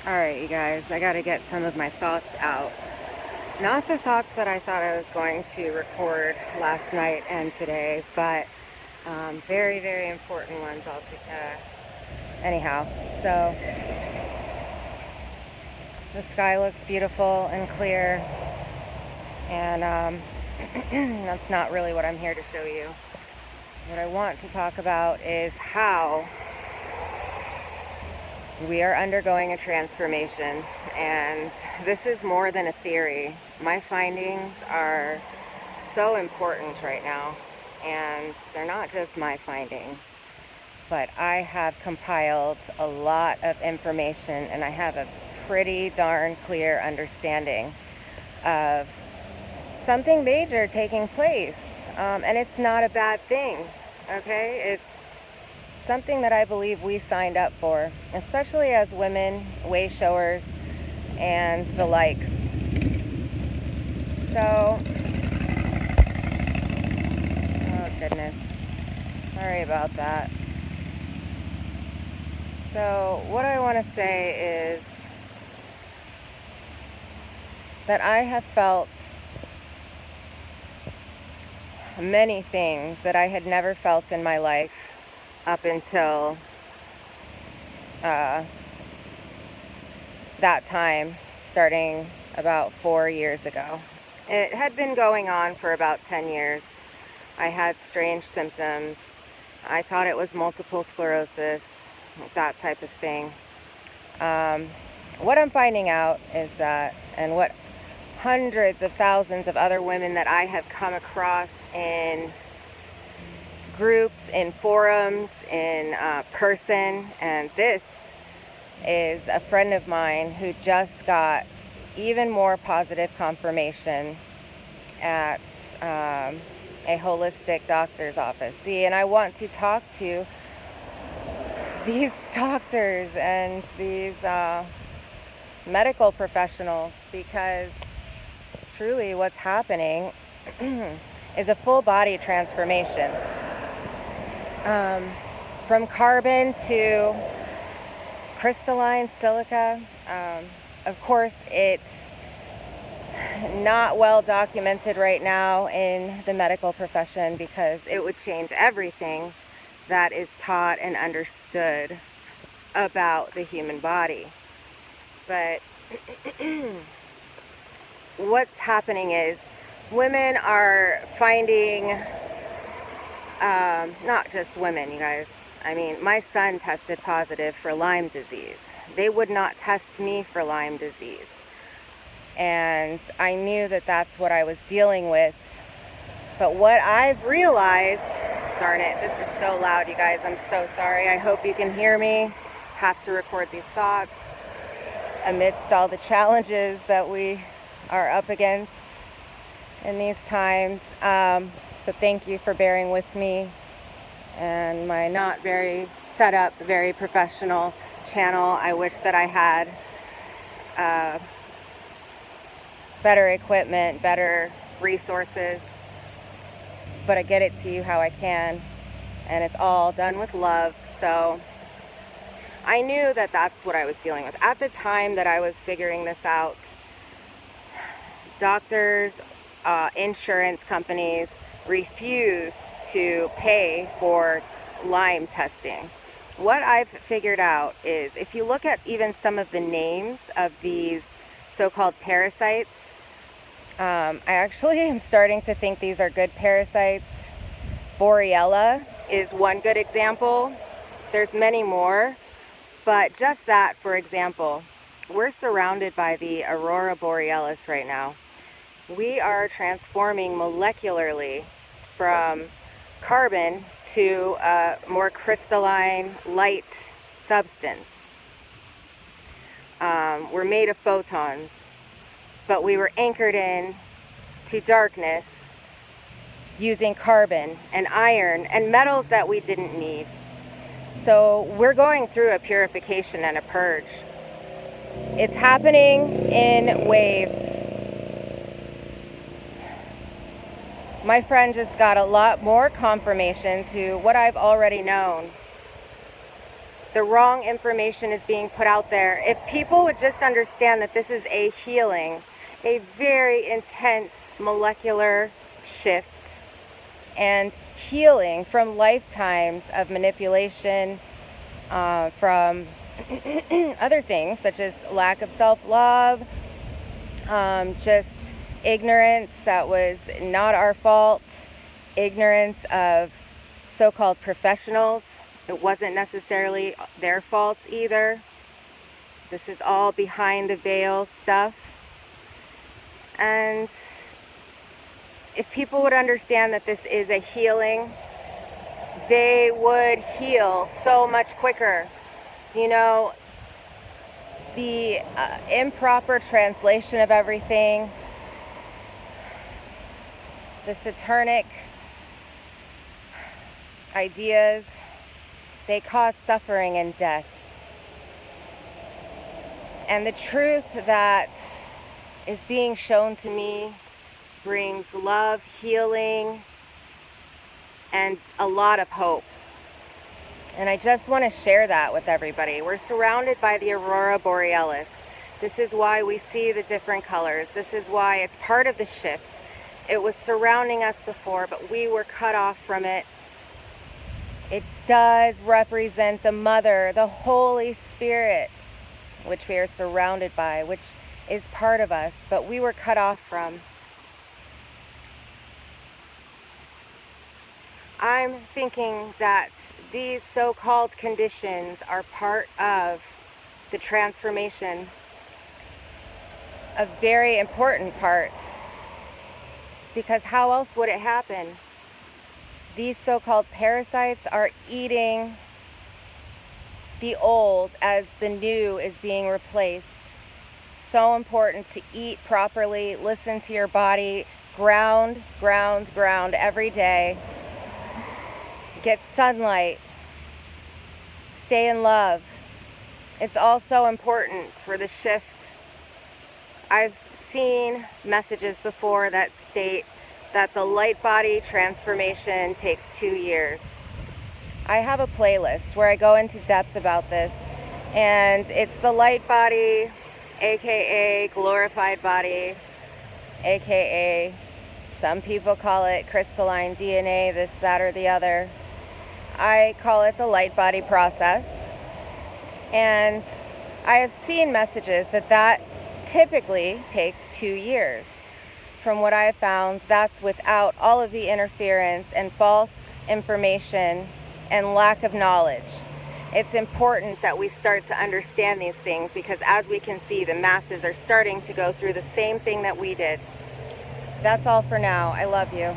Alright, you guys, I gotta get some of my thoughts out. Not the thoughts that I thought I was going to record last night and today, but very, very important ones anyhow. So, the sky looks beautiful and clear, and that's not really what I'm here to show you. What I want to talk about is how we are undergoing a transformation, and this is more than a theory. My findings are so important right now, and they're not just my findings, but I have compiled a lot of information, and I have a pretty darn clear understanding of something major taking place, and it's not a bad thing, okay? It's something that I believe we signed up for, especially as women, way showers, and the likes. So, oh goodness, sorry about that. So, what I want to say is that I have felt many things that I had never felt in my life up until that time, starting about 4 years ago. It had been going on for about 10 years. I had strange symptoms. I thought it was multiple sclerosis, that type of thing. What I'm finding out is that, and what hundreds of thousands of other women that I have come across in groups, in forums, in person, and this is a friend of mine who just got even more positive confirmation at a holistic doctor's office. See, and I want to talk to these doctors and these medical professionals, because truly what's happening is a full body transformation. From carbon to crystalline silica. Of course, it's not well documented right now in the medical profession, because it would change everything that is taught and understood about the human body. But what's happening is women are finding, not just women, you guys. I mean, my son tested positive for Lyme disease. They would not test me for Lyme disease. And I knew that that's what I was dealing with. But what I've realized, darn it, this is so loud, you guys. I'm so sorry. I hope you can hear me. Have to record these thoughts amidst all the challenges that we are up against in these times. So thank you for bearing with me and my not very set up, very professional channel. I wish that I had better equipment, better resources, but I get it to you how I can, and it's all done with love. So I knew that that's what I was dealing with. At the time that I was figuring this out, doctors, insurance companies refused to pay for Lyme testing. What I've figured out is, if you look at even some of the names of these so-called parasites, I actually am starting to think these are good parasites. Borrelia is one good example. There's many more, but just that, for example, we're surrounded by the aurora borealis right now. We are transforming molecularly from carbon to a more crystalline, light substance. We're made of photons, but we were anchored in to darkness using carbon and iron and metals that we didn't need. So we're going through a purification and a purge. It's happening in waves. My friend just got a lot more confirmation to what I've already known. The wrong information is being put out there. If people would just understand that this is a healing, a very intense molecular shift and healing from lifetimes of manipulation, from other things such as lack of self-love, just ignorance that was not our fault, ignorance of so-called professionals. It wasn't necessarily their faults either. This is all behind the veil stuff. And if people would understand that this is a healing, they would heal so much quicker. You know, the improper translation of everything, the satanic ideas, they cause suffering and death. And the truth that is being shown to me brings love, healing, and a lot of hope. And I just want to share that with everybody. We're surrounded by the aurora borealis. This is why we see the different colors. This is why it's part of the shift. It was surrounding us before, but we were cut off from it. It does represent the Mother, the Holy Spirit, which we are surrounded by, which is part of us, but we were cut off from. I'm thinking that these so-called conditions are part of the transformation, a very important part, because how else would it happen? These so-called parasites are eating the old as the new is being replaced. So important to eat properly, listen to your body, ground every day. Get sunlight. Stay in love. It's also important for the shift. I've seen messages before that state that the Lightbody transformation takes 2 years. I have a playlist where I go into depth about this, and it's the Lightbody, aka glorified body, aka some people call it crystalline DNA, this, that, or the other. I call it the Lightbody Process, and I have seen messages that typically takes 2 years. From what I have found, that's without all of the interference and false information and lack of knowledge. It's important that we start to understand these things, because as we can see, the masses are starting to go through the same thing that we did. That's all for now. I love you.